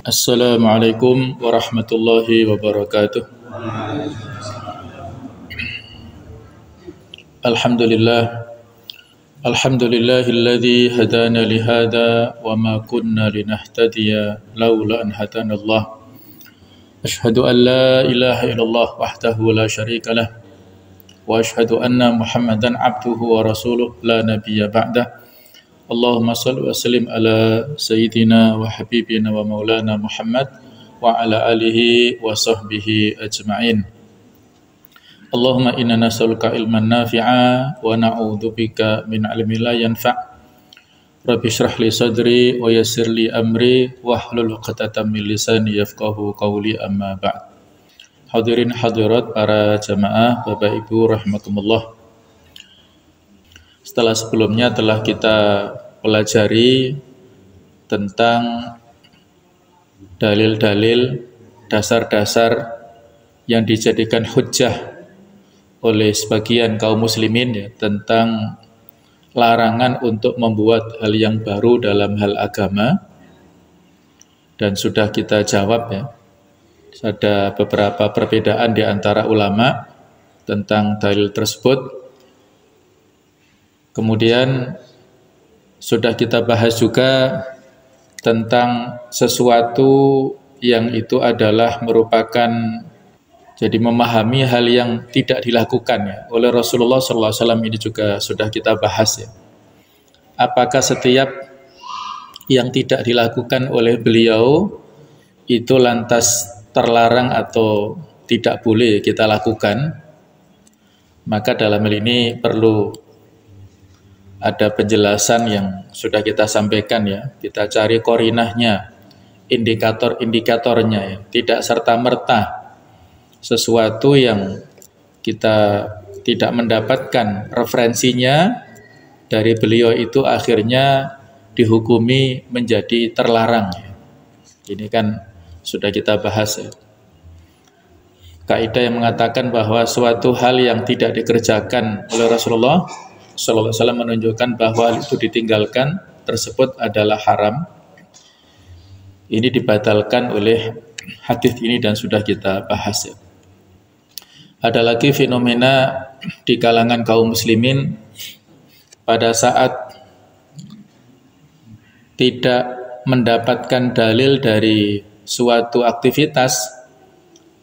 Assalamualaikum warahmatullahi wabarakatuh. Alhamdulillah. Alhamdulillahilladzi hadana lihada wa ma kunna linahtadiya laula an hadanallah. Ashhadu an la ilaha illallah wahdahu la syarika lah wa ashhadu anna Muhammadan abduhu wa rasuluh la nabiyya ba'dah. Allahumma salli wa sallim ala sayyidina wa habibina wa maulana Muhammad wa ala alihi wa sahbihi ajma'in. Allahumma inna nas'aluka ilman nafi'a wa na'udzubika min ilmin la yanfa'. Rabbi shrah li sadri wa yassir li amri wahlul 'uqdatam min lisani yafqahu qawli, amma ba'd. Hadirin hadirat para jamaah Bapak Ibu rahimakumullah. Setelah sebelumnya telah kita pelajari tentang dalil-dalil dasar-dasar yang dijadikan hujjah oleh sebagian kaum muslimin ya, tentang larangan untuk membuat hal yang baru dalam hal agama, dan sudah kita jawab ya, ada beberapa perbedaan di antara ulama tentang dalil tersebut. Kemudian sudah kita bahas juga tentang sesuatu yang itu adalah merupakan, jadi memahami hal yang tidak dilakukan ya, oleh Rasulullah SAW, ini juga sudah kita bahas ya. Apakah setiap yang tidak dilakukan oleh beliau itu lantas terlarang atau tidak boleh kita lakukan? Maka dalam hal ini perlu ada penjelasan yang sudah kita sampaikan ya. Kita cari korinahnya, indikator-indikatornya ya. Tidak serta-merta sesuatu yang kita tidak mendapatkan referensinya dari beliau itu akhirnya dihukumi menjadi terlarang ya. Ini kan sudah kita bahas ya. Kaidah yang mengatakan bahwa suatu hal yang tidak dikerjakan oleh Rasulullah Sallallahu Alaihi Wasallam menunjukkan bahwa itu ditinggalkan tersebut adalah haram. Ini dibatalkan oleh hadis ini dan sudah kita bahas ya. Ada lagi fenomena di kalangan kaum muslimin pada saat tidak mendapatkan dalil dari suatu aktivitas,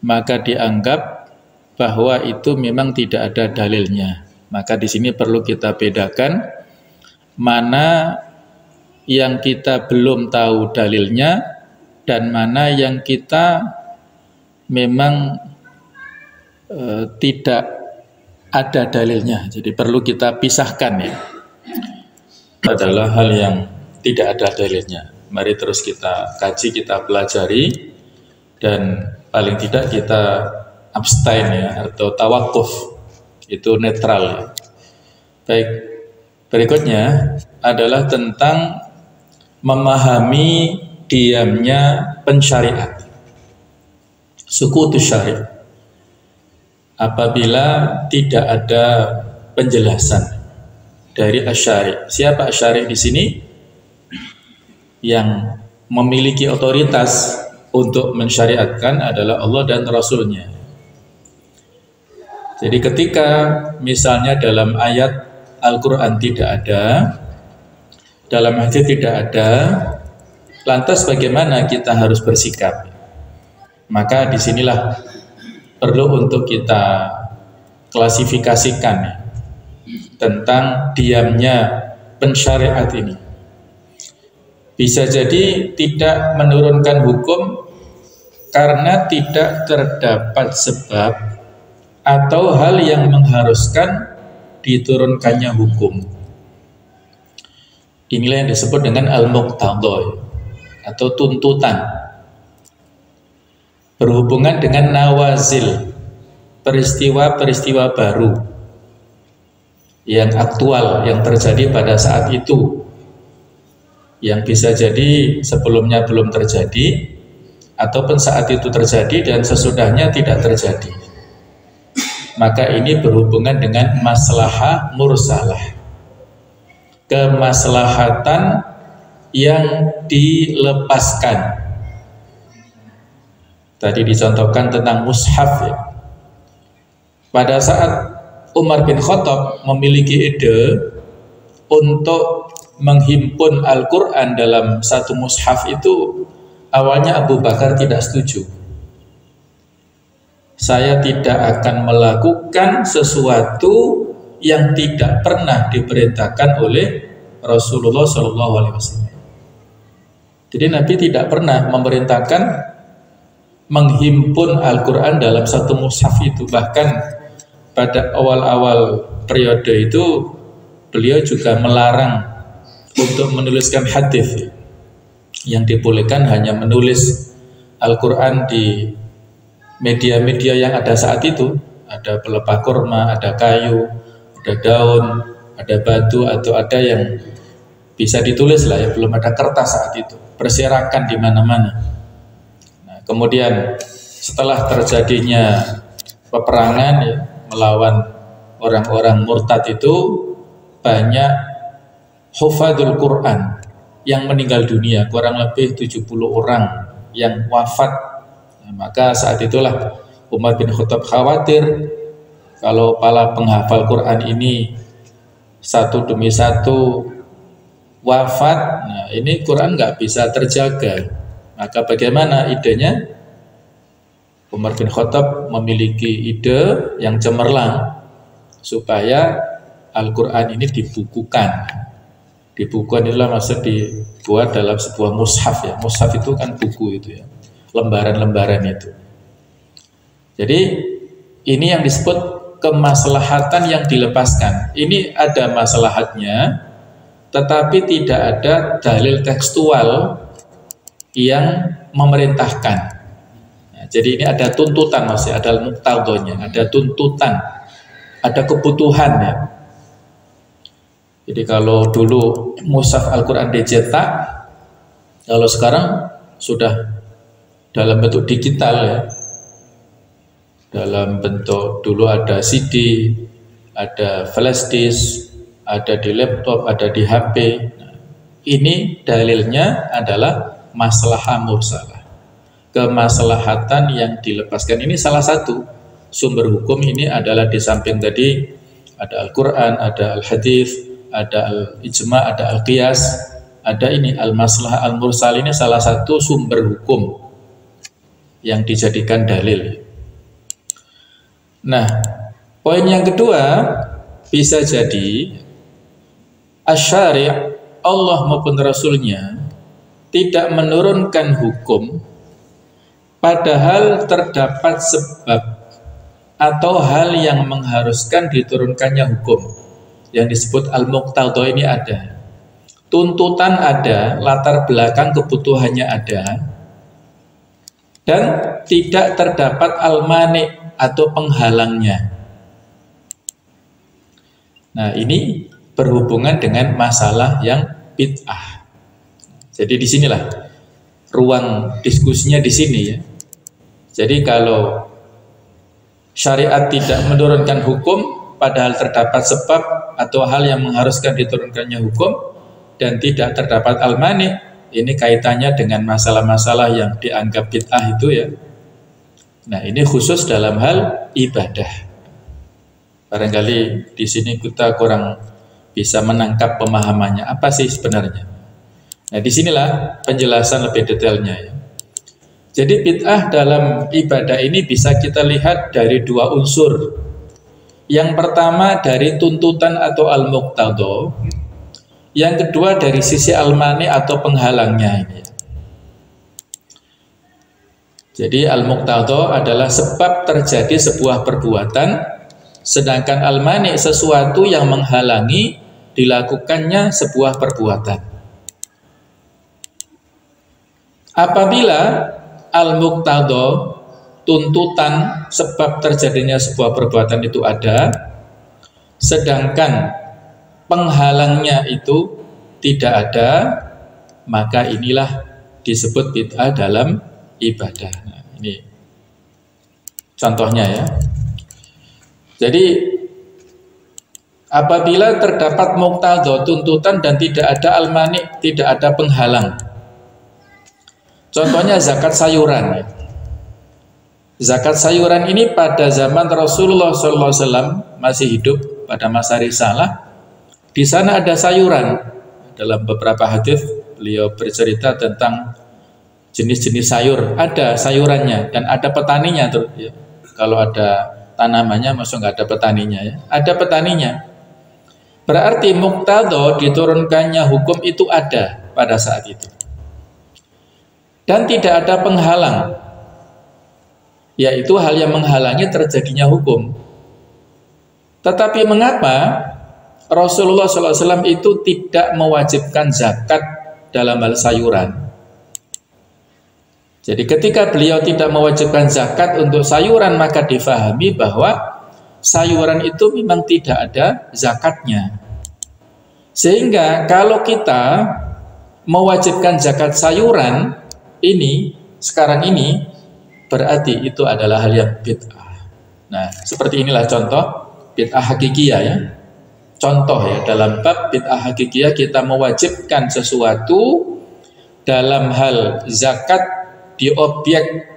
maka dianggap bahwa itu memang tidak ada dalilnya. Maka di sini perlu kita bedakan mana yang kita belum tahu dalilnya dan mana yang kita memang tidak ada dalilnya. Jadi perlu kita pisahkan ya. Adalah hal yang tidak ada dalilnya. Mari terus kita kaji, kita pelajari, dan paling tidak kita abstain ya, atau tawakuf, itu netral ya. Baik, berikutnya adalah tentang memahami diamnya pensyariat, sukutus syari', apabila tidak ada penjelasan dari asyari'. Siapa asyari' di sini? Yang memiliki otoritas untuk mensyariatkan adalah Allah dan Rasulnya. Jadi ketika misalnya dalam ayat Al-Quran tidak ada, dalam hadis tidak ada, lantas bagaimana kita harus bersikap? Maka disinilah perlu untuk kita klasifikasikan tentang diamnya pensyariat ini. Bisa jadi tidak menurunkan hukum karena tidak terdapat sebab atau hal yang mengharuskan diturunkannya hukum. Inilah yang disebut dengan al-muqtadha atau tuntutan, berhubungan dengan nawazil, peristiwa-peristiwa baru yang aktual, yang terjadi pada saat itu, yang bisa jadi sebelumnya belum terjadi ataupun saat itu terjadi dan sesudahnya tidak terjadi. Maka ini berhubungan dengan maslahah mursalah, kemaslahatan yang dilepaskan Tadi dicontohkan tentang mushaf ya. Pada saat Umar bin Khattab memiliki ide untuk menghimpun Al-Quran dalam satu mushaf itu, awalnya Abu Bakar tidak setuju. Saya tidak akan melakukan sesuatu yang tidak pernah diperintahkan oleh Rasulullah SAW. Jadi Nabi tidak pernah memerintahkan menghimpun Al-Quran dalam satu mushaf itu. Bahkan pada awal-awal periode itu beliau juga melarang untuk menuliskan hadis. Yang dibolehkan hanya menulis Al-Quran di media-media yang ada saat itu. Ada pelepah kurma, ada kayu, ada daun, ada batu, atau ada yang bisa ditulis lah ya, belum ada kertas saat itu. Berserakan di mana-mana. Kemudian setelah terjadinya peperangan ya, melawan orang-orang murtad itu, banyak hufadzul Quran yang meninggal dunia, kurang lebih 70 orang yang wafat. Maka saat itulah Umar bin Khattab khawatir kalau para penghafal Quran ini satu demi satu wafat, nah ini Quran nggak bisa terjaga. Maka bagaimana idenya? Umar bin Khattab memiliki ide yang cemerlang supaya Al-Quran ini dibukukan. Dibukukan itulah maksud dibuat dalam sebuah mushaf ya. Mushaf itu kan buku itu ya, lembaran-lembaran itu. Jadi ini yang disebut kemaslahatan yang dilepaskan. Ini ada maslahatnya, tetapi tidak ada dalil tekstual yang memerintahkan. Nah, jadi ini ada tuntutan, masih ada muqtadhonya, ada tuntutan, ada kebutuhan ya. Jadi kalau dulu mushaf Al-Quran dicetak, kalau sekarang sudah dalam bentuk digital ya. Dalam bentuk dulu ada CD, ada flash disk, ada di laptop, ada di HP. Nah, ini dalilnya adalah maslahah mursalah, kemaslahatan yang dilepaskan. Ini salah satu sumber hukum. Ini adalah di samping tadi ada Al-Quran, ada Al-Hadith, ada Al-Ijma', ada Al-Qiyas, ada ini Al-Maslahah Al-Mursal. Ini salah satu sumber hukum yang dijadikan dalil. Nah, poin yang kedua, bisa jadi asy-syari' Allah maupun Rasulnya tidak menurunkan hukum padahal terdapat sebab atau hal yang mengharuskan diturunkannya hukum. Yang disebut al-muqtadha ini ada. Tuntutan ada, latar belakang kebutuhannya ada, dan tidak terdapat al-mani atau penghalangnya. Nah, ini berhubungan dengan masalah yang bid'ah. Jadi disinilah ruang diskusinya di sini ya. Jadi kalau syariat tidak menurunkan hukum padahal terdapat sebab atau hal yang mengharuskan diturunkannya hukum dan tidak terdapat al-mani, ini kaitannya dengan masalah-masalah yang dianggap bid'ah itu ya. Nah, ini khusus dalam hal ibadah. Barangkali di sini kita kurang bisa menangkap pemahamannya. Apa sih sebenarnya? Nah, disinilah penjelasan lebih detailnya ya. Jadi bid'ah dalam ibadah ini bisa kita lihat dari dua unsur. Yang pertama dari tuntutan atau al-muqtadha. Yang kedua dari sisi al-mani atau penghalangnya ini. Jadi al-muqtadha adalah sebab terjadi sebuah perbuatan, sedangkan al-mani sesuatu yang menghalangi dilakukannya sebuah perbuatan. Apabila al-muqtadha, tuntutan sebab terjadinya sebuah perbuatan itu ada, sedangkan penghalangnya itu tidak ada, maka inilah disebut bid'ah dalam ibadah. Nah, ini contohnya ya. Jadi apabila terdapat muqtadha, tuntutan, dan tidak ada al-mani, tidak ada penghalang. Contohnya zakat sayuran ya. Zakat sayuran ini pada zaman Rasulullah SAW masih hidup pada masa risalah. Di sana ada sayuran. Dalam beberapa hadis beliau bercerita tentang jenis-jenis sayur. Ada sayurannya dan ada petaninya tuh. Ya. Kalau ada tanamannya, maksud nggak ada petaninya ya. Ada petaninya. Berarti muqtadha diturunkannya hukum itu ada pada saat itu. Dan tidak ada penghalang, yaitu hal yang menghalangi terjadinya hukum. Tetapi mengapa Rasulullah SAW itu tidak mewajibkan zakat dalam hal sayuran? Jadi ketika beliau tidak mewajibkan zakat untuk sayuran, maka difahami bahwa sayuran itu memang tidak ada zakatnya. Sehingga kalau kita mewajibkan zakat sayuran ini, sekarang ini, berarti itu adalah hal yang bid'ah. Nah, seperti inilah contoh bid'ah hakikiyah ya. Contoh ya, dalam bab bid'ah hakikiyah kita mewajibkan sesuatu dalam hal zakat di objek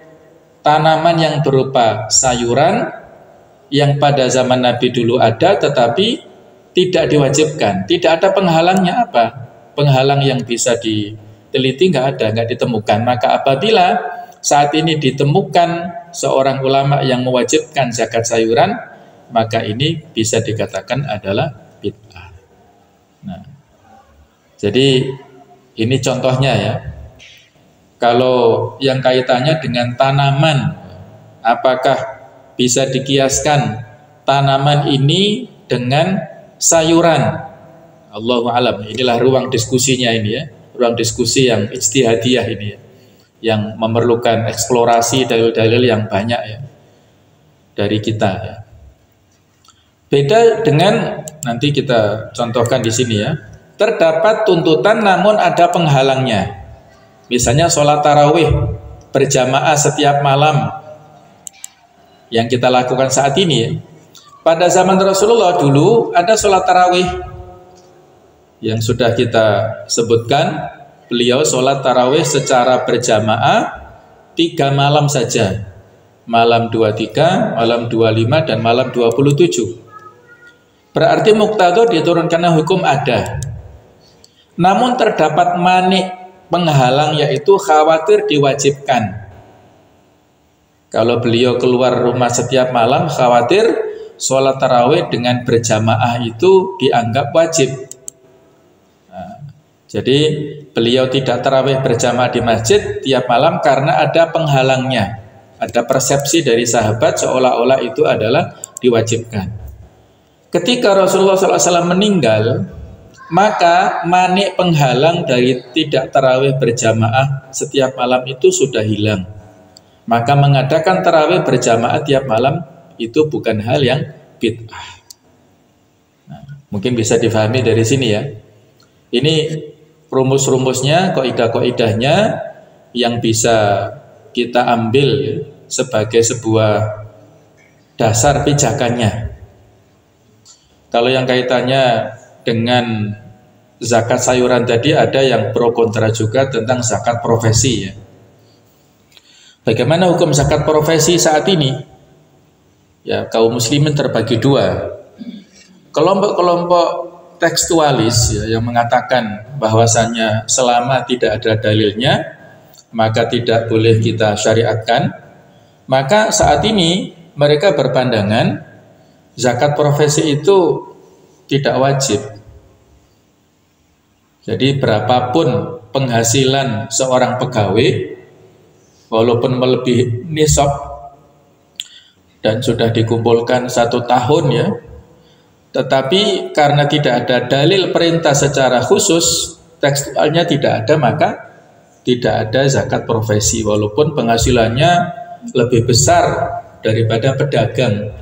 tanaman yang berupa sayuran yang pada zaman Nabi dulu ada tetapi tidak diwajibkan. Tidak ada penghalangnya apa? Penghalang yang bisa diteliti nggak ditemukan. Maka apabila saat ini ditemukan seorang ulama yang mewajibkan zakat sayuran, maka ini bisa dikatakan adalah bid'ah. Nah, jadi ini contohnya ya. Kalau yang kaitannya dengan tanaman, apakah bisa dikiaskan tanaman ini dengan sayuran? Allahu a'lam. Inilah ruang diskusinya ini ya. Ruang diskusi yang ijtihadiyah ini ya, yang memerlukan eksplorasi dalil-dalil yang banyak ya dari kita ya. Beda dengan nanti kita contohkan di sini ya. Terdapat tuntutan namun ada penghalangnya. Misalnya sholat tarawih berjamaah setiap malam yang kita lakukan saat ini ya. Pada zaman Rasulullah dulu ada sholat tarawih yang sudah kita sebutkan. Beliau sholat tarawih secara berjamaah 3 malam saja. Malam 23, malam 25, dan malam 27. Berarti muqtadha diturunkan hukum ada. Namun terdapat manik penghalang, yaitu khawatir diwajibkan. Kalau beliau keluar rumah setiap malam, khawatir sholat tarawih dengan berjamaah itu dianggap wajib. Jadi beliau tidak tarawih berjamaah di masjid tiap malam karena ada penghalangnya. Ada persepsi dari sahabat seolah-olah itu adalah diwajibkan. Ketika Rasulullah SAW meninggal, maka manik penghalang dari tidak tarawih berjamaah setiap malam itu sudah hilang. Maka mengadakan tarawih berjamaah tiap malam itu bukan hal yang bid'ah. Nah, mungkin bisa difahami dari sini ya. Ini rumus-rumusnya, kaidah-kaidahnya yang bisa kita ambil sebagai sebuah dasar pijakannya. Kalau yang kaitannya dengan zakat sayuran tadi, ada yang pro kontra juga tentang zakat profesi ya. Bagaimana hukum zakat profesi saat ini? Ya, kaum muslimin terbagi dua. Kelompok-kelompok tekstualis ya, yang mengatakan bahwasannya selama tidak ada dalilnya maka tidak boleh kita syariatkan. Maka saat ini mereka berpandangan zakat profesi itu tidak wajib. Jadi berapapun penghasilan seorang pegawai, walaupun melebihi nisab dan sudah dikumpulkan 1 tahun ya, tetapi karena tidak ada dalil perintah secara khusus, tekstualnya tidak ada, maka tidak ada zakat profesi walaupun penghasilannya lebih besar daripada pedagang.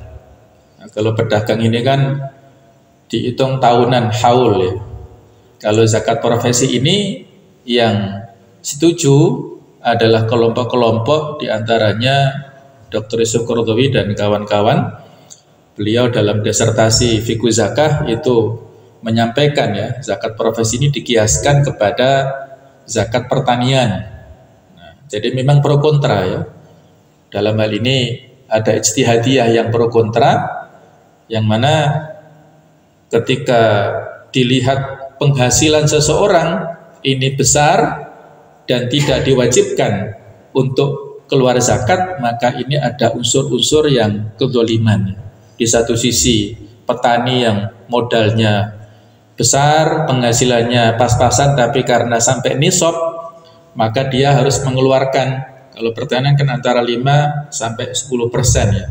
Nah, kalau pedagang ini kan dihitung tahunan haul ya. Kalau zakat profesi ini yang setuju adalah kelompok-kelompok, diantaranya Dr. Yusuf Qaradawi dan kawan-kawan. Beliau dalam disertasi fikih zakah itu menyampaikan ya, zakat profesi ini dikiaskan kepada zakat pertanian. Nah, jadi memang pro kontra ya. Dalam hal ini ada ijtihadiyah yang pro kontra, yang mana ketika dilihat penghasilan seseorang ini besar dan tidak diwajibkan untuk keluar zakat, maka ini ada unsur-unsur yang kezaliman. Di satu sisi petani yang modalnya besar, penghasilannya pas-pasan, tapi karena sampai nisab, maka dia harus mengeluarkan, kalau pertanian kan antara 5 sampai 10% ya.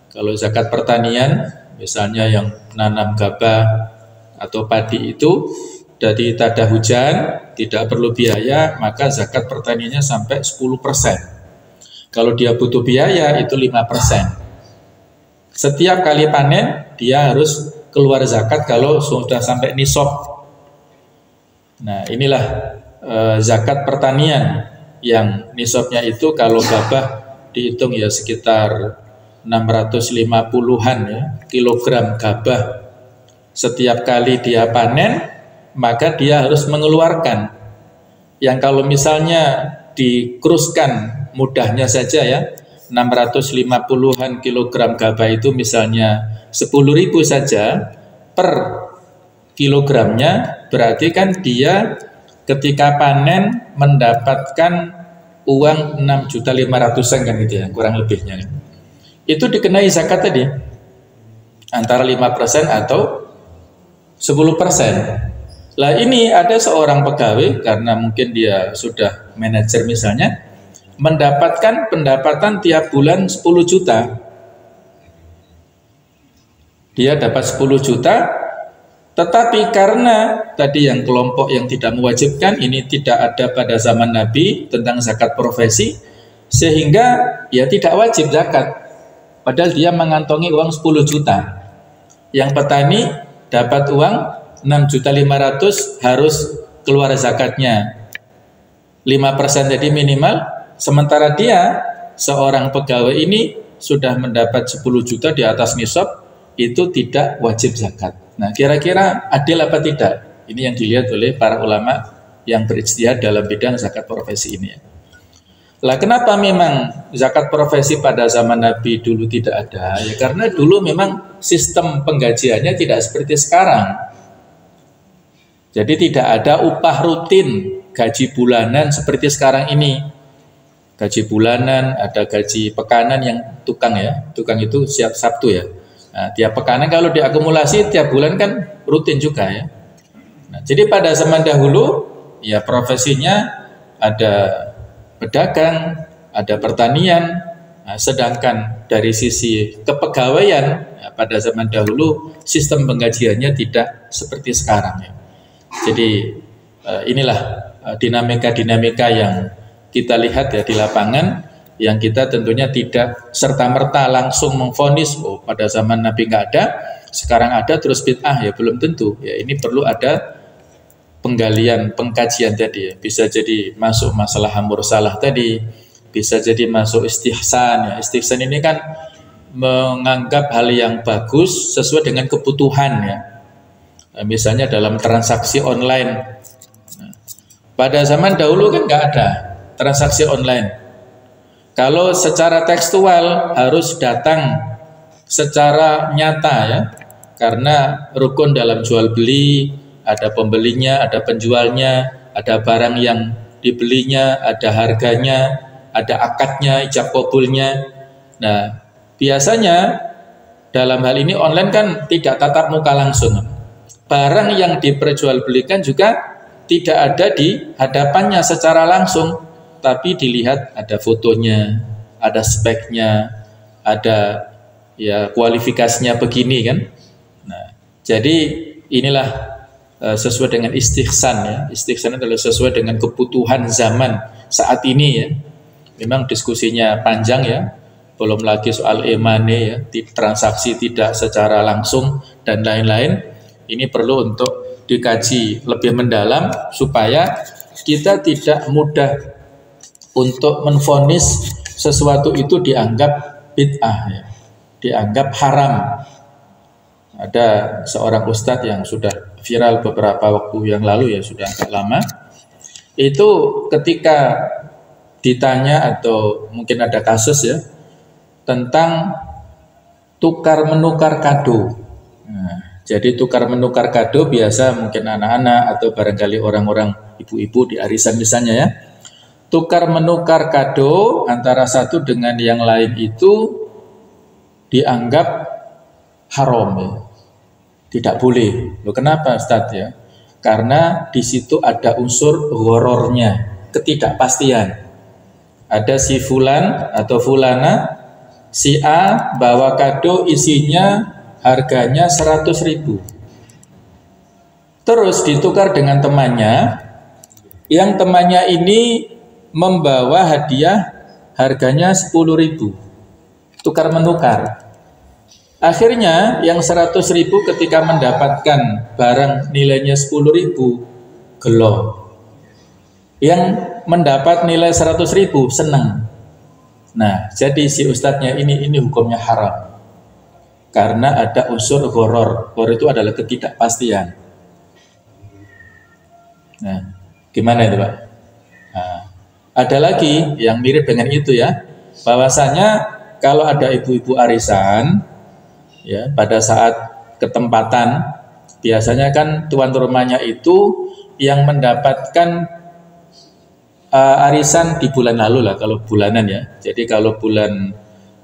Kalau zakat pertanian, misalnya yang nanam gabah atau padi itu, dari tada hujan, tidak perlu biaya, maka zakat pertaniannya sampai 10%. Kalau dia butuh biaya, itu 5%. Setiap kali panen, dia harus keluar zakat kalau sudah sampai nisab. Nah, inilah zakat pertanian yang nisabnya itu kalau gabah dihitung ya sekitar 650-an ya, kilogram gabah. Setiap kali dia panen, maka dia harus mengeluarkan. Yang kalau misalnya dikruskan mudahnya saja ya, 650-an kilogram gabah itu misalnya 10.000 saja per kilogramnya, berarti kan dia ketika panen mendapatkan uang 6.500.000 kan gitu ya, kurang lebihnya. Itu dikenai zakat tadi antara 5% atau 10%. Lah ini ada seorang pegawai karena mungkin dia sudah manajer misalnya, mendapatkan pendapatan tiap bulan 10 juta. Dia dapat 10 juta, tetapi karena tadi yang kelompok yang tidak mewajibkan, ini tidak ada pada zaman Nabi tentang zakat profesi, sehingga ya tidak wajib zakat. Padahal dia mengantongi uang 10 juta. Yang petani dapat uang 6.500.000 harus keluar zakatnya 5% jadi minimal. Sementara dia, seorang pegawai ini sudah mendapat 10 juta di atas nisab, itu tidak wajib zakat. Nah, kira-kira adil apa tidak? Ini yang dilihat oleh para ulama yang berijtihad dalam bidang zakat profesi ini. Lah, kenapa memang zakat profesi pada zaman Nabi dulu tidak ada? Ya karena dulu memang sistem penggajiannya tidak seperti sekarang. Jadi tidak ada upah rutin, gaji bulanan seperti sekarang ini. Gaji bulanan, ada gaji pekanan yang tukang ya. Tukang itu siap Sabtu ya. Nah, tiap pekanan kalau diakumulasi tiap bulan kan rutin juga ya. Nah, jadi pada zaman dahulu ya profesinya ada pedagang, ada pertanian. Nah, sedangkan dari sisi kepegawaian ya, pada zaman dahulu sistem penggajiannya tidak seperti sekarang ya. Jadi inilah dinamika-dinamika yang kita lihat ya di lapangan, yang kita tentunya tidak serta-merta langsung memvonis oh pada zaman Nabi nggak ada, sekarang ada terus bid'ah, ya belum tentu. Ya ini perlu ada penggalian, pengkajian tadi ya. Bisa jadi masuk masalah mursalah tadi, bisa jadi masuk istihsan ya. Istihsan ini kan menganggap hal yang bagus sesuai dengan kebutuhan ya. Nah, misalnya dalam transaksi online. Nah, pada zaman dahulu kan nggak ada transaksi online. Kalau secara tekstual harus datang secara nyata ya, karena rukun dalam jual beli, ada pembelinya, ada penjualnya, ada barang yang dibelinya, ada harganya, ada akadnya, ijab kabulnya. Nah, biasanya dalam hal ini online kan tidak tatap muka langsung. Barang yang diperjualbelikan juga tidak ada di hadapannya secara langsung, tapi dilihat ada fotonya, ada speknya, ada ya kualifikasinya begini kan. Nah, jadi inilah sesuai dengan istihsan ya. Istihsan adalah sesuai dengan kebutuhan zaman saat ini ya. Memang diskusinya panjang ya. Belum lagi soal e-money ya, transaksi tidak secara langsung dan lain-lain. Ini perlu untuk dikaji lebih mendalam supaya kita tidak mudah untuk menvonis sesuatu itu dianggap bid'ah ya, dianggap haram. Ada seorang ustadz yang sudah viral beberapa waktu yang lalu ya, sudah agak lama. Itu ketika ditanya atau mungkin ada kasus ya, tentang tukar menukar kado. Nah, jadi tukar menukar kado biasa mungkin anak-anak atau barangkali orang-orang ibu-ibu di arisan misalnya ya. Tukar menukar kado antara satu dengan yang lain itu dianggap haram ya. Tidak boleh. Loh, kenapa Ustaz ya? Karena di situ ada unsur ghorornya, ketidakpastian. Ada si fulan atau fulana, si A bawa kado isinya harganya 100.000. Terus ditukar dengan temannya, yang temannya ini membawa hadiah harganya 10.000. Tukar menukar. Akhirnya yang 100.000 ketika mendapatkan barang nilainya 10.000 gelo. Yang mendapat nilai 100.000 senang. Nah, jadi si ustadznya ini hukumnya haram. Karena ada unsur ghoror. Ghoror itu adalah ketidakpastian. Nah, gimana itu Pak? Nah, ada lagi yang mirip dengan itu ya. Bahwasanya kalau ada ibu-ibu arisan ya, pada saat ketempatan biasanya kan tuan rumahnya itu yang mendapatkan arisan di bulan lalu lah kalau bulanan ya. Jadi kalau bulan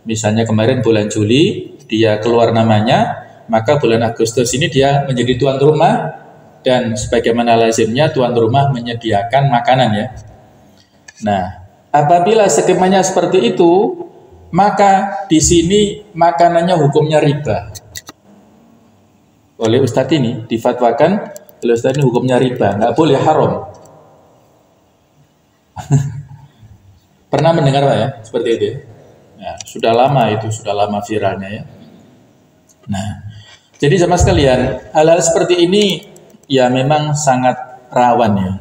misalnya kemarin bulan Juli dia keluar namanya, maka bulan Agustus ini dia menjadi tuan rumah dan sebagaimana lazimnya tuan rumah menyediakan makanan ya. Nah, apabila skemanya seperti itu, maka di sini makanannya hukumnya riba. Oleh Ustadz ini difatwakan oleh Ustadz ini hukumnya riba, nggak boleh haram. Pernah mendengar Pak ya seperti itu? Ya, sudah lama itu, sudah lama viralnya ya. Nah, jadi sama sekalian hal-hal seperti ini ya memang sangat rawan ya.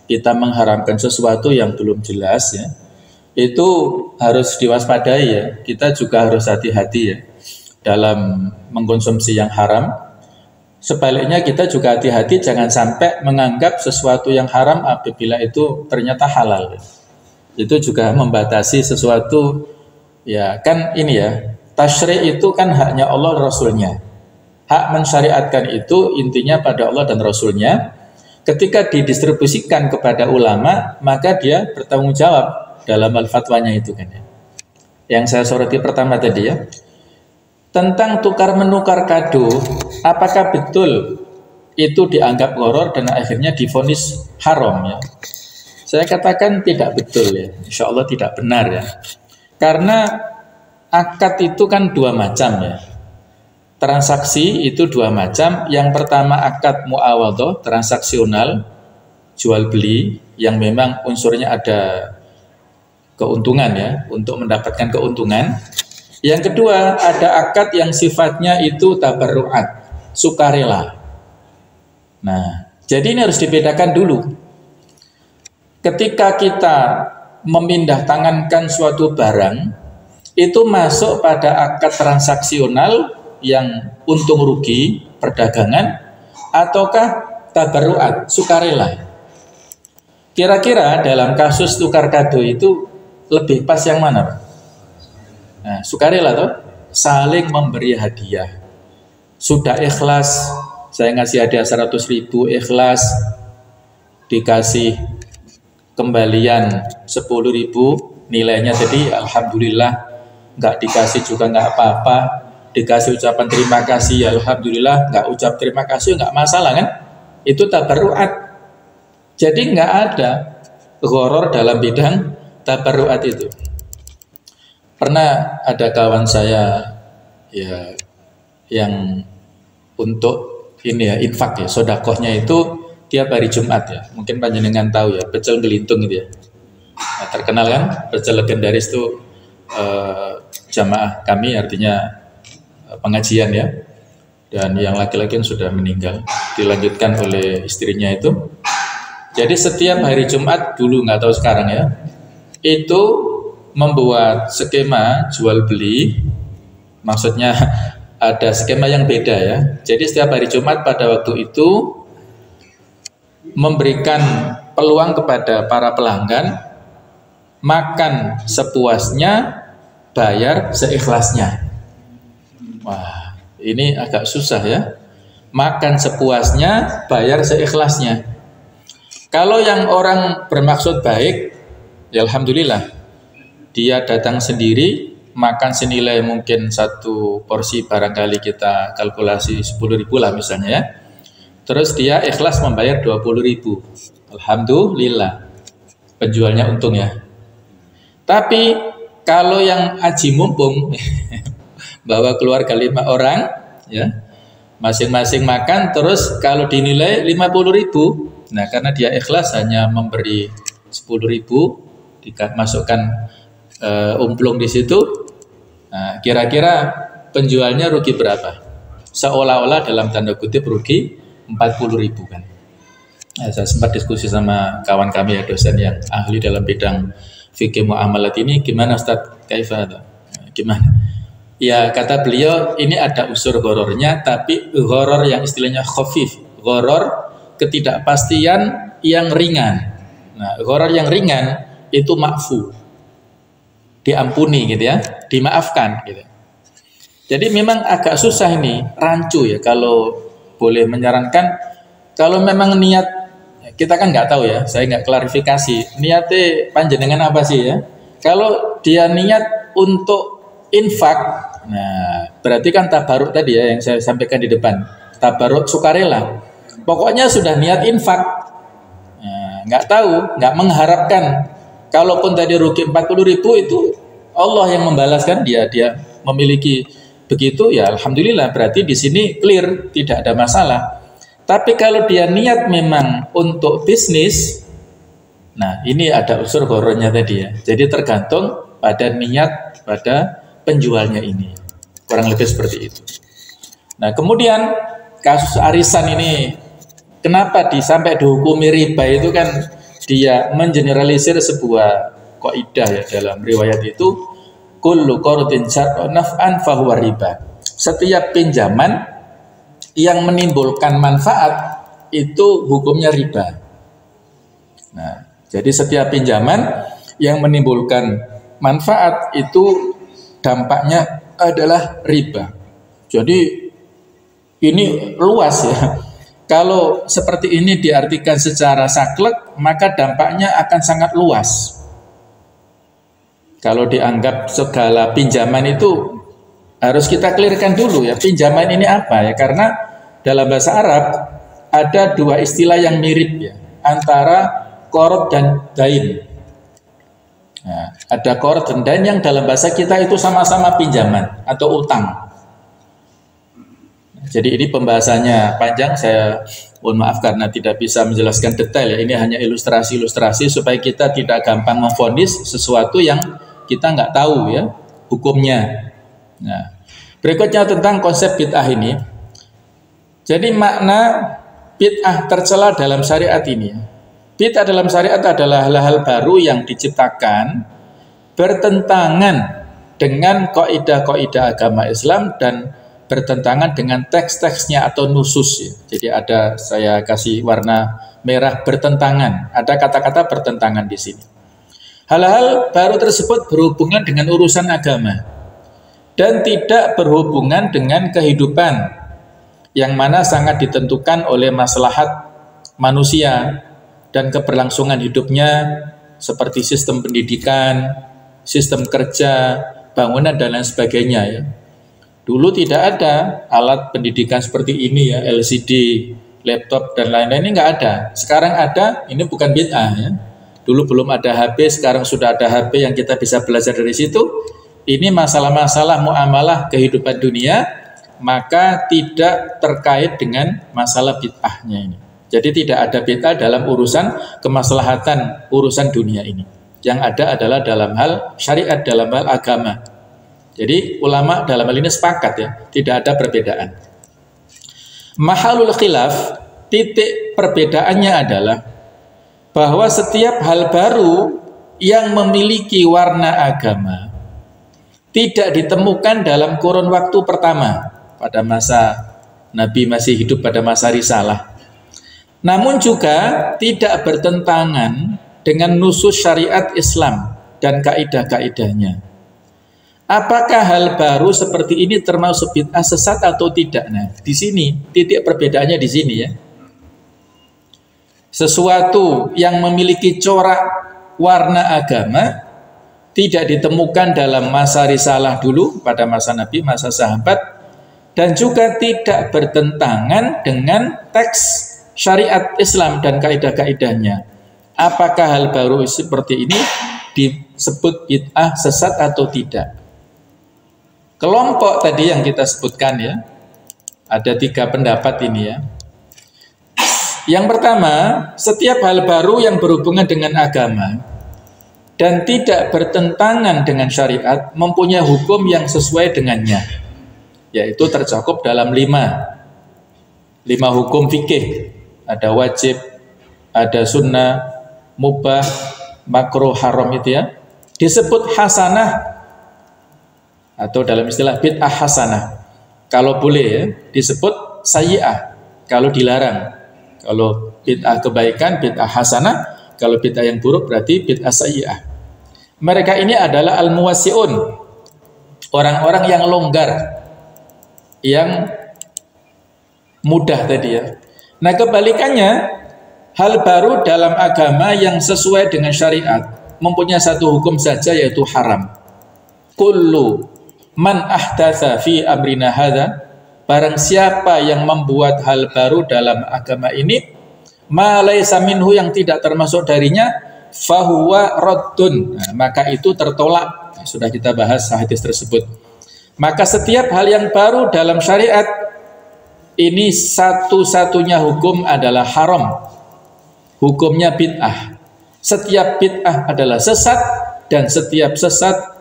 Kita mengharamkan sesuatu yang belum jelas ya. Itu harus diwaspadai ya. Kita juga harus hati-hati ya dalam mengkonsumsi yang haram. Sebaliknya kita juga hati-hati jangan sampai menganggap sesuatu yang haram apabila itu ternyata halal. Itu juga membatasi sesuatu ya, kan ini ya. Tasyri' itu kan haknya Allah dan Rasulnya. Hak mensyariatkan itu intinya pada Allah dan Rasulnya. Ketika didistribusikan kepada ulama, maka dia bertanggung jawab dalam al-fatwanya itu kan ya. Yang saya soroti pertama tadi ya, tentang tukar menukar kado, apakah betul itu dianggap ghoror dan akhirnya divonis haram ya? Saya katakan tidak betul ya, insya Allah tidak benar ya. Karena akad itu kan dua macam ya. Transaksi itu dua macam. Yang pertama akad muawadhah, transaksional, jual beli yang memang unsurnya ada keuntungan ya, untuk mendapatkan keuntungan. Yang kedua ada akad yang sifatnya itu tabarruat, sukarela. Nah, jadi ini harus dibedakan dulu. Ketika kita memindah tangankan suatu barang, itu masuk pada akad transaksional yang untung rugi perdagangan, ataukah tabarruat, sukarela. Kira-kira dalam kasus tukar kado itu lebih pas yang mana Pak? Nah, sukarela tuh saling memberi hadiah. Sudah ikhlas, saya ngasih hadiah 100.000, ikhlas dikasih kembalian 10.000 nilainya, jadi alhamdulillah, nggak dikasih juga nggak apa-apa, dikasih ucapan terima kasih, alhamdulillah, nggak ucap terima kasih nggak masalah kan? Itu tabarruat. Jadi nggak ada ghoror dalam bidang tabarruat itu. Pernah ada kawan saya ya yang untuk ini ya infak ya, sodakohnya itu tiap hari Jumat ya. Mungkin panjenengan tahu ya, pecel gelintung gitu ya. Nah, terkenal kan, pecel legendaris itu jamaah kami, artinya pengajian ya. Dan yang laki-laki sudah meninggal, dilanjutkan oleh istrinya itu. Jadi setiap hari Jumat dulu, nggak tahu sekarang ya, itu membuat skema jual beli, maksudnya ada skema yang beda ya. Jadi setiap hari Jumat pada waktu itu memberikan peluang kepada para pelanggan makan sepuasnya bayar seikhlasnya. Wah, ini agak susah ya. Makan sepuasnya, bayar seikhlasnya. Kalau yang orang bermaksud baik, ya alhamdulillah, dia datang sendiri, makan senilai mungkin satu porsi barangkali kita kalkulasi 10.000 lah misalnya ya. Terus dia ikhlas membayar 20.000. Alhamdulillah, penjualnya untung ya. Tapi kalau yang aji mumpung bawa keluarga 5 orang ya, masing-masing makan, terus kalau dinilai 50.000, nah karena dia ikhlas hanya memberi 10.000, masukkan umplung di situ, nah kira-kira penjualnya rugi berapa? Seolah-olah dalam tanda kutip rugi 40.000 kan. Nah, saya sempat diskusi sama kawan kami ya, dosen yang ahli dalam bidang fikih muamalat ini, gimana Ustaz? Kaifah? Gimana? Ya kata beliau ini ada unsur horornya, tapi horor yang istilahnya khafif, horor ketidakpastian yang ringan. Nah, horor yang ringan itu ma'fu, diampuni gitu ya, dimaafkan gitu. Jadi memang agak susah ini, rancu ya kalau boleh menyarankan, kalau memang niat, kita kan nggak tahu ya, saya nggak klarifikasi, niatnya panjenengan apa sih ya. Kalau dia niat untuk infak, nah berarti kan tabaruk tadi ya yang saya sampaikan di depan, tabaruk sukarela. Pokoknya sudah niat infak, nah, nggak tahu, nggak mengharapkan. Kalaupun tadi rugi 40.000 itu Allah yang membalaskan, dia memiliki begitu ya alhamdulillah, berarti di sini clear, tidak ada masalah. Tapi kalau dia niat memang untuk bisnis, nah ini ada unsur horornya tadi ya. Jadi tergantung pada niat pada penjualnya ini, kurang lebih seperti itu. Nah kemudian kasus arisan ini kenapa sampai dihukumi riba, itu kan dia mengeneralisir sebuah kaidah ya dalam riwayat itu, kullu qardin jarra naf'an fahuwa riba. Setiap pinjaman yang menimbulkan manfaat itu hukumnya riba. Nah, jadi setiap pinjaman yang menimbulkan manfaat itu dampaknya adalah riba. Jadi ini luas ya. Kalau seperti ini diartikan secara saklek, maka dampaknya akan sangat luas. Kalau dianggap segala pinjaman itu harus kita clearkan dulu ya, pinjaman ini apa ya, karena dalam bahasa Arab ada dua istilah yang mirip ya, antara qard dan dain. Nah, ada qard dan dain yang dalam bahasa kita itu sama-sama pinjaman atau utang. Jadi ini pembahasannya panjang, saya mohon maaf karena tidak bisa menjelaskan detail ya. Ini hanya ilustrasi-ilustrasi supaya kita tidak gampang memvonis sesuatu yang kita nggak tahu ya hukumnya. Nah, berikutnya tentang konsep bid'ah ini. Jadi makna bid'ah tercela dalam syariat ini. Bid'ah dalam syariat adalah hal-hal baru yang diciptakan bertentangan dengan kaidah-kaidah agama Islam dan bertentangan dengan teks-teksnya atau nusus ya. Jadi ada, saya kasih warna merah, bertentangan. Ada kata-kata bertentangan di sini. Hal-hal baru tersebut berhubungan dengan urusan agama dan tidak berhubungan dengan kehidupan yang mana sangat ditentukan oleh maslahat manusia dan keberlangsungan hidupnya, seperti sistem pendidikan, sistem kerja, bangunan dan lain sebagainya ya. Dulu tidak ada alat pendidikan seperti ini ya, LCD, laptop dan lain-lain, ini nggak ada. Sekarang ada, ini bukan bid'ah ya. Dulu belum ada HP, sekarang sudah ada HP yang kita bisa belajar dari situ. Ini masalah-masalah muamalah kehidupan dunia, maka tidak terkait dengan masalah bid'ahnya ini. Jadi tidak ada bid'ah dalam urusan kemaslahatan urusan dunia ini. Yang ada adalah dalam hal syariat, dalam hal agama. Jadi ulama dalam hal ini sepakat ya, tidak ada perbedaan. Mahalul khilaf, titik perbedaannya adalah bahwa setiap hal baru yang memiliki warna agama tidak ditemukan dalam kurun waktu pertama pada masa Nabi masih hidup, pada masa risalah. Namun juga tidak bertentangan dengan nusus syariat Islam dan kaidah-kaidahnya. Apakah hal baru seperti ini termasuk bid'ah sesat atau tidak? Nah, di sini titik perbedaannya di sini ya. Sesuatu yang memiliki corak warna agama tidak ditemukan dalam masa risalah dulu pada masa Nabi, masa sahabat, dan juga tidak bertentangan dengan teks syariat Islam dan kaidah-kaidahnya. Apakah hal baru seperti ini disebut bid'ah sesat atau tidak? Kelompok tadi yang kita sebutkan ya, ada 3 pendapat ini ya. Yang pertama, setiap hal baru yang berhubungan dengan agama dan tidak bertentangan dengan syariat mempunyai hukum yang sesuai dengannya, yaitu tercakup dalam 5 hukum fikih. Ada wajib, ada sunnah, mubah, makruh, haram itu ya. Disebut hasanah atau dalam istilah bid'ah hasanah. Kalau boleh ya, disebut sayyi'ah kalau dilarang. Kalau bid'ah kebaikan, bid'ah hasanah. Kalau bid'ah yang buruk berarti bid'ah sayyi'ah. Mereka ini adalah al-muwassi'un, orang-orang yang longgar, yang mudah tadi ya. Nah kebalikannya, hal baru dalam agama yang sesuai dengan syariat mempunyai satu hukum saja, yaitu haram. Kullu man ahdatsa fi amrina hadza, barang siapa yang membuat hal baru dalam agama ini, ma laisa minhu, yang tidak termasuk darinya, fahuwa raddun, nah, maka itu tertolak. Nah, sudah kita bahas hadis tersebut. Maka setiap hal yang baru dalam syariat ini satu-satunya hukum adalah haram. Hukumnya bid'ah. Setiap bid'ah adalah sesat, dan setiap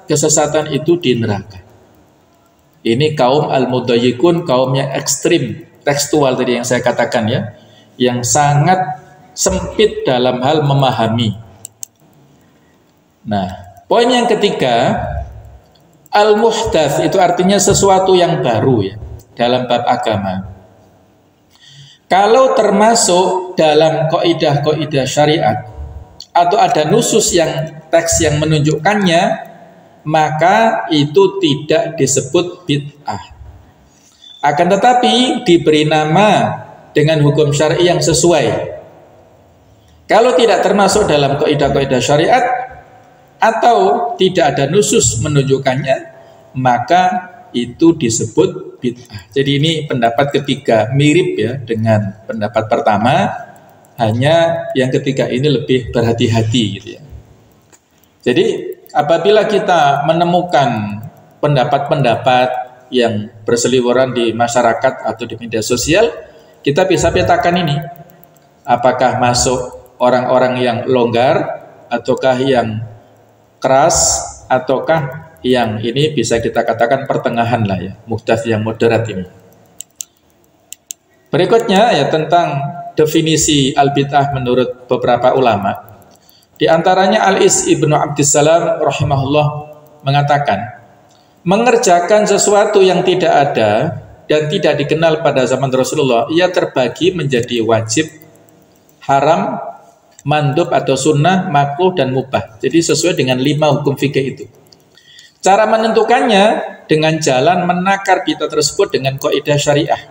kesesatan itu di neraka. Ini kaum al-mudayyiqun, kaum yang ekstrim tekstual tadi yang saya katakan ya, yang sangat sempit dalam hal memahami. Nah, poin yang ketiga, al-muhdats itu artinya sesuatu yang baru ya dalam bab agama. Kalau termasuk dalam kaidah-kaidah syariat atau ada nusus yang teks yang menunjukkannya, maka itu tidak disebut bid'ah. Akan tetapi diberi nama dengan hukum syar'i yang sesuai. Kalau tidak termasuk dalam kaidah-kaidah syariat atau tidak ada nusus menunjukkannya, maka itu disebut bid'ah. Jadi ini pendapat ketiga, mirip ya dengan pendapat pertama, hanya yang ketiga ini lebih berhati-hati gitu ya. Jadi apabila kita menemukan pendapat-pendapat yang berseliweran di masyarakat atau di media sosial, kita bisa petakan ini. Apakah masuk orang-orang yang longgar, ataukah yang keras, ataukah yang ini bisa kita katakan pertengahan lah ya, muhdats yang moderat ini. Berikutnya ya tentang definisi al-bid'ah menurut beberapa ulama. Di antaranya Al-Is Ibnu Abdissalam rahimahullah mengatakan, mengerjakan sesuatu yang tidak ada dan tidak dikenal pada zaman Rasulullah, ia terbagi menjadi wajib, haram, mandub atau sunnah, makruh dan mubah. Jadi sesuai dengan 5 hukum fikih itu. Cara menentukannya dengan jalan menakar bid'ah tersebut dengan kaidah syariah.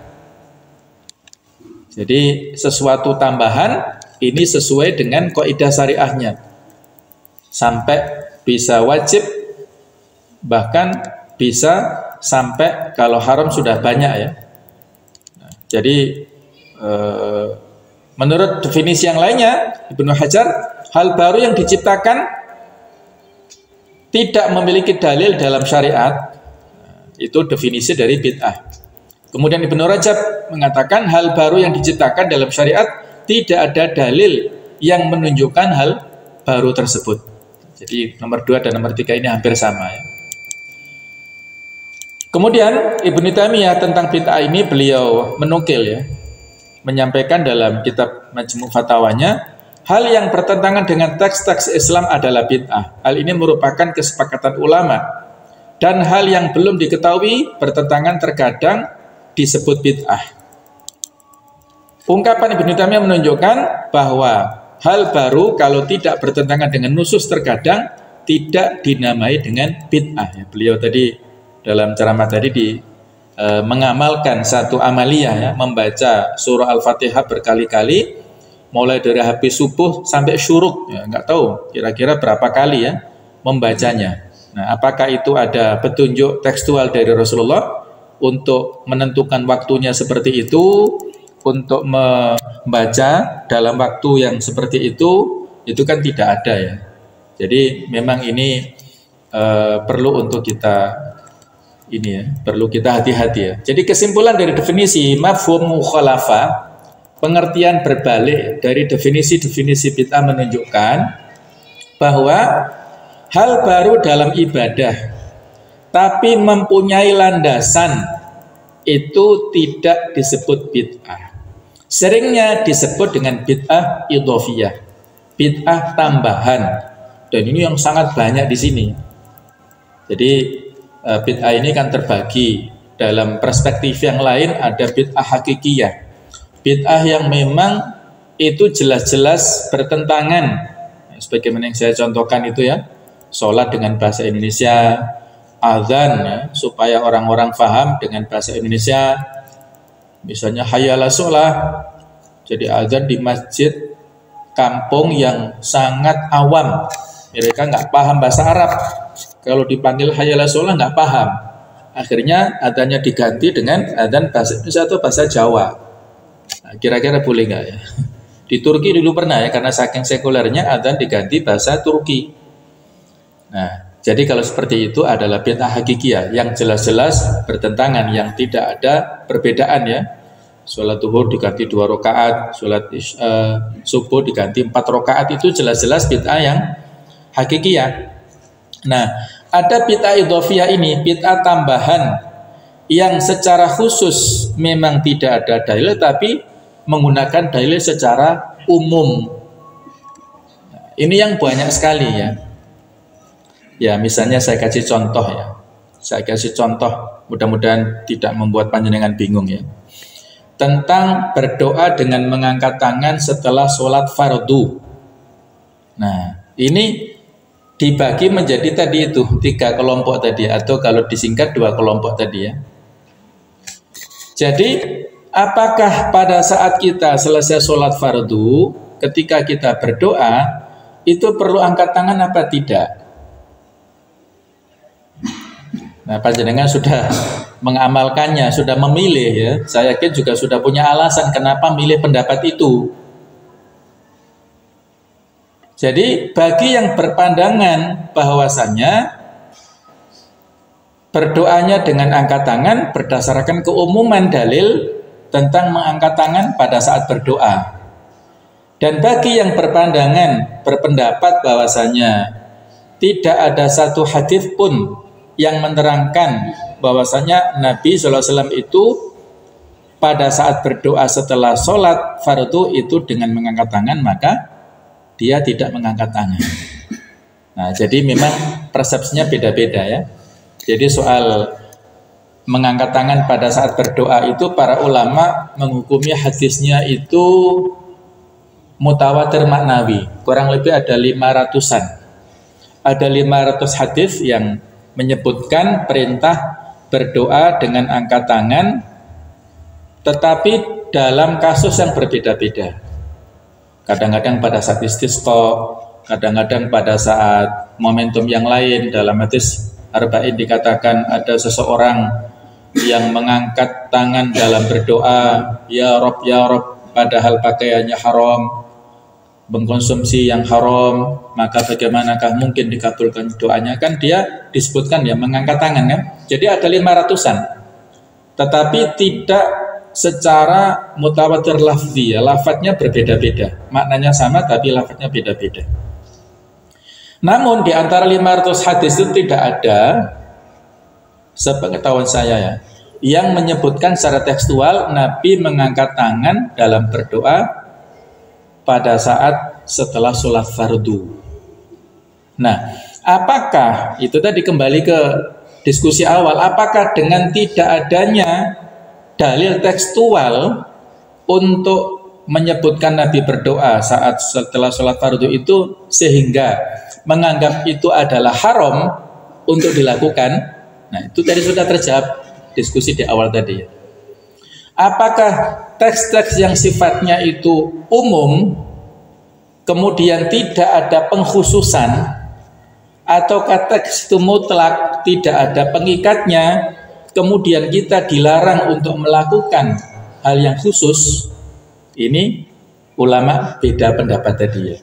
Jadi sesuatu tambahan ini sesuai dengan kaidah syariahnya, sampai bisa wajib, bahkan bisa sampai kalau haram sudah banyak ya. Nah, jadi menurut definisi yang lainnya Ibnu Hajar, hal baru yang diciptakan tidak memiliki dalil dalam syariat, itu definisi dari bid'ah. Kemudian Ibnu Rajab mengatakan hal baru yang diciptakan dalam syariat tidak ada dalil yang menunjukkan hal baru tersebut. Jadi nomor 2 dan nomor 3 ini hampir sama ya. Kemudian Ibnu Taimiyah tentang bid'ah ini beliau menukil ya, menyampaikan dalam kitab Majmu' Fatawanya, hal yang bertentangan dengan teks-teks Islam adalah bid'ah. Hal ini merupakan kesepakatan ulama, dan hal yang belum diketahui bertentangan terkadang disebut bid'ah. Ungkapan Ibnu Taimiyah menunjukkan bahwa hal baru kalau tidak bertentangan dengan nusus terkadang tidak dinamai dengan bid'ah. Beliau tadi dalam ceramah tadi mengamalkan satu amaliyah ya, membaca surah Al-Fatihah berkali-kali mulai dari habis subuh sampai syuruk ya, nggak tahu kira-kira berapa kali ya membacanya. Nah, apakah itu ada petunjuk tekstual dari Rasulullah untuk menentukan waktunya seperti itu, untuk membaca dalam waktu yang seperti itu kan tidak ada ya. Jadi memang ini perlu untuk kita perlu kita hati-hati ya. Jadi kesimpulan dari definisi mafhum mukhalafah, pengertian berbalik dari definisi-definisi bid'ah menunjukkan bahwa hal baru dalam ibadah tapi mempunyai landasan itu tidak disebut bid'ah. Seringnya disebut dengan bid'ah idhofiyah, bid'ah tambahan. Dan ini yang sangat banyak di sini. Jadi bid'ah ini kan terbagi dalam perspektif yang lain, ada bid'ah hakikiyah, bid'ah yang memang itu jelas-jelas bertentangan, sebagaimana yang saya contohkan itu ya, sholat dengan bahasa Indonesia, azan ya, supaya orang-orang paham dengan bahasa Indonesia, misalnya hayya 'alas shalah, jadi azan di masjid kampung yang sangat awam, mereka nggak paham bahasa Arab. Kalau dipanggil hayya 'alas shalah nggak paham. Akhirnya adanya diganti dengan adzan bahasa Indonesia atau bahasa Jawa. Nah, kira-kira boleh nggak ya? Di Turki dulu pernah ya, karena saking sekulernya adzan diganti bahasa Turki. Nah, jadi kalau seperti itu adalah bid'ah hakikiyah yang jelas-jelas bertentangan, yang tidak ada perbedaan ya. Sholat zuhur diganti 2 rakaat, sholat subuh diganti 4 rakaat, itu jelas-jelas bid'ah yang hakikiyah. Nah, ada bid'ah idhofiyah ini, bid'ah tambahan yang secara khusus memang tidak ada dalil tapi menggunakan dalil secara umum. Nah, ini yang banyak sekali ya. Ya, misalnya saya kasih contoh ya. Saya kasih contoh, mudah-mudahan tidak membuat panjenengan bingung ya. Tentang berdoa dengan mengangkat tangan setelah sholat fardu. Nah, ini dibagi menjadi tadi itu 3 kelompok tadi, atau kalau disingkat 2 kelompok tadi ya. Jadi apakah pada saat kita selesai sholat fardu, ketika kita berdoa itu perlu angkat tangan apa tidak? Nah, panjenengan sudah mengamalkannya, sudah memilih ya. Saya yakin juga sudah punya alasan kenapa milih pendapat itu. Jadi bagi yang berpandangan bahwasannya berdoanya dengan angkat tangan berdasarkan keumuman dalil tentang mengangkat tangan pada saat berdoa. Dan bagi yang berpendapat bahwasanya tidak ada satu hadis pun yang menerangkan bahwasanya Nabi SAW itu pada saat berdoa setelah sholat fardu itu dengan mengangkat tangan, maka dia tidak mengangkat tangan. Nah, jadi memang persepsinya beda-beda ya. Jadi soal mengangkat tangan pada saat berdoa itu para ulama menghukumi hadisnya itu mutawatir maknawi. Kurang lebih ada 500-an. Ada 500 hadis yang menyebutkan perintah berdoa dengan angkat tangan, tetapi dalam kasus yang berbeda-beda. Kadang-kadang pada saat istisqa, kadang-kadang pada saat momentum yang lain. Dalam hadis Arba'in dikatakan ada seseorang yang mengangkat tangan dalam berdoa, ya Rob, padahal pakaiannya haram, mengkonsumsi yang haram, maka bagaimanakah mungkin dikabulkan doanya? Kan dia disebutkan ya mengangkat tangan kan. Jadi ada 500-an, tetapi tidak secara mutawatir lafzi ya, lafadznya berbeda-beda, maknanya sama tapi lafadznya beda-beda. Namun di antara 500 hadis itu tidak ada, sepengetahuan saya ya, yang menyebutkan secara tekstual Nabi mengangkat tangan dalam berdoa pada saat setelah sholat fardu. Nah, apakah itu tadi kembali ke diskusi awal, apakah dengan tidak adanya dalil tekstual untuk menyebutkan Nabi berdoa saat setelah sholat fardu itu sehingga menganggap itu adalah haram untuk dilakukan? Nah, itu tadi sudah terjawab diskusi di awal tadi ya. Apakah teks-teks yang sifatnya itu umum kemudian tidak ada pengkhususan, ataukah teks itu mutlak tidak ada pengikatnya kemudian kita dilarang untuk melakukan hal yang khusus? Ini ulama beda pendapat tadi ya.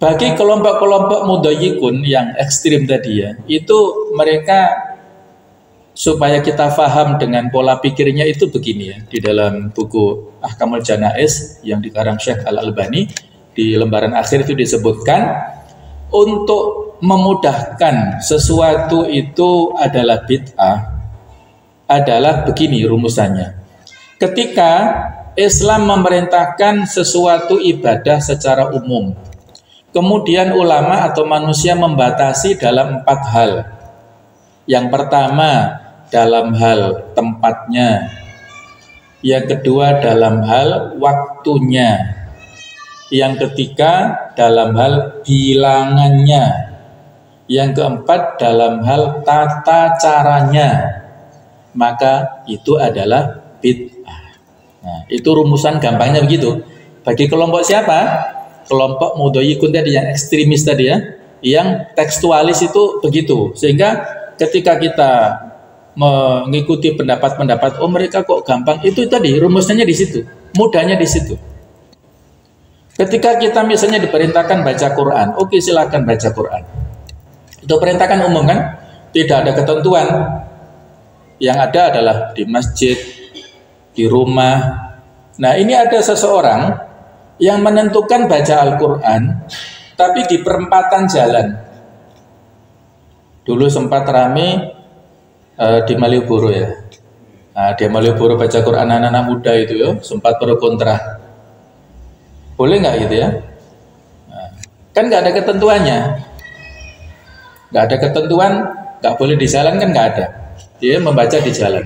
Bagi kelompok-kelompok mudhayyikun yang ekstrim tadi ya, itu mereka supaya kita faham dengan pola pikirnya itu begini ya. Di dalam buku Ahkamul Janaiz yang dikarang Syekh Al-Albani di lembaran akhir itu disebutkan untuk memudahkan sesuatu itu adalah bid'ah adalah begini rumusannya. Ketika Islam memerintahkan sesuatu ibadah secara umum, kemudian ulama atau manusia membatasi dalam 4 hal. Yang pertama dalam hal tempatnya, yang kedua dalam hal waktunya, yang ketiga dalam hal bilangannya, yang keempat dalam hal tata caranya, maka itu adalah bid'ah. Nah, itu rumusan gampangnya begitu. Bagi kelompok siapa? Kelompok mudhayyikun tadi yang ekstremis tadi ya, yang tekstualis itu begitu. Sehingga ketika kita mengikuti pendapat-pendapat, oh mereka kok gampang, itu tadi rumusnya di situ, mudahnya di situ. Ketika kita misalnya diperintahkan baca Quran, oke silakan baca Quran. Itu perintahkan umum kan? Tidak ada ketentuan. Yang ada adalah di masjid, di rumah. Nah, ini ada seseorang yang menentukan baca Al-Quran tapi di perempatan jalan. Dulu sempat rame di Malioboro ya. Nah, di Malioboro baca Quran anak-anak muda itu ya, sempat pro kontra. Boleh nggak gitu ya? Nah, kan nggak ada ketentuannya. Nggak ada ketentuan, nggak boleh di jalan kan nggak ada. Dia membaca di jalan.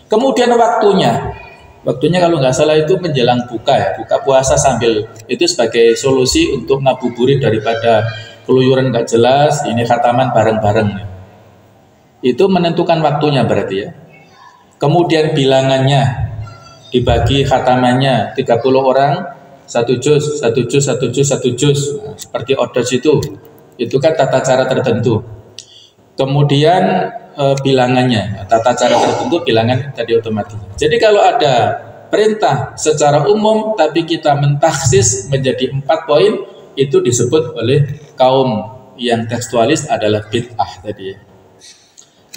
Kemudian waktunya kalau nggak salah itu menjelang buka ya, buka puasa sambil itu sebagai solusi untuk ngabuburit daripada keluyuran nggak jelas. Ini khataman bareng-bareng. Itu menentukan waktunya berarti ya. Kemudian bilangannya dibagi khatamannya 30 orang, 1 juz, 1 juz, 1 juz, 1 juz. Nah, seperti orders itu kan tata cara tertentu. Kemudian bilangannya, tata cara tertentu bilangan tadi otomatis. Jadi kalau ada perintah secara umum tapi kita mentaksis menjadi 4 poin, itu disebut oleh kaum yang tekstualis adalah bid'ah tadi ya.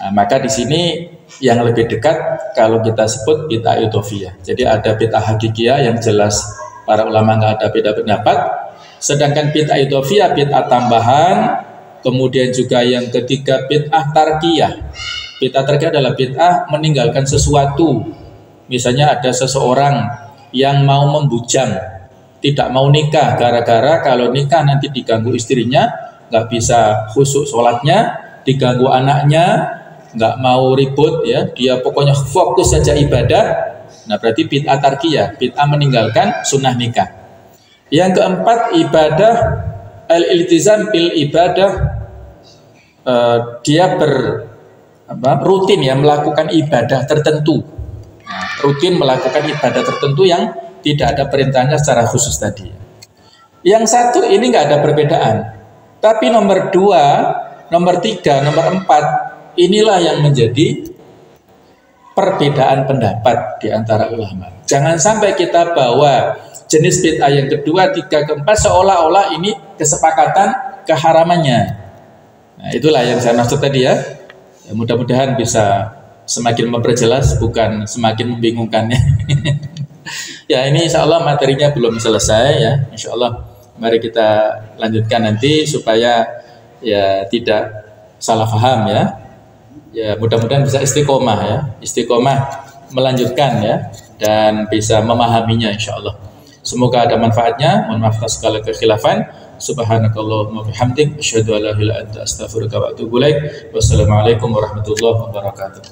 Nah, maka di sini yang lebih dekat kalau kita sebut bid'ah idhofiyah. Jadi ada bid'ah hakikiyah yang jelas para ulama nggak ada beda pendapat. Sedangkan bid'ah idhofiyah bid'ah tambahan. Kemudian juga yang ketiga bid'ah tarkiyah. Bid'ah tarkiyah adalah bid'ah meninggalkan sesuatu. Misalnya ada seseorang yang mau membujang, tidak mau nikah gara-gara kalau nikah nanti diganggu istrinya, nggak bisa khusyuk sholatnya, diganggu anaknya, nggak mau ribut ya, dia pokoknya fokus saja ibadah. Nah berarti bid'ah tarkiyah, bid'ah meninggalkan sunnah nikah. Yang keempat ibadah al-iltizam bil ibadah, dia rutin ya melakukan ibadah tertentu. Nah, rutin melakukan ibadah tertentu yang tidak ada perintahnya secara khusus tadi. Yang satu ini nggak ada perbedaan. Tapi nomor 2, nomor 3, nomor 4 inilah yang menjadi perbedaan pendapat di antara ulama. Jangan sampai kita bawa jenis bid'ah yang kedua, 3, keempat seolah-olah ini kesepakatan keharamannya. Nah, itulah yang saya maksud tadi ya. Mudah-mudahan bisa semakin memperjelas bukan semakin membingungkannya. Ya ini insya Allah materinya belum selesai ya. Insya Allah mari kita lanjutkan nanti supaya ya tidak salah paham ya. Ya mudah-mudahan bisa istiqomah ya. Istiqomah melanjutkan ya dan bisa memahaminya insya Allah. Semoga ada manfaatnya. Mohon maaf atas segala kekhilafan. Subhanakallahumma bihamdik asyhadu an la ilaha illa anta astaghfiruka wa atubu ilaik. Wassalamualaikum warahmatullahi wabarakatuh.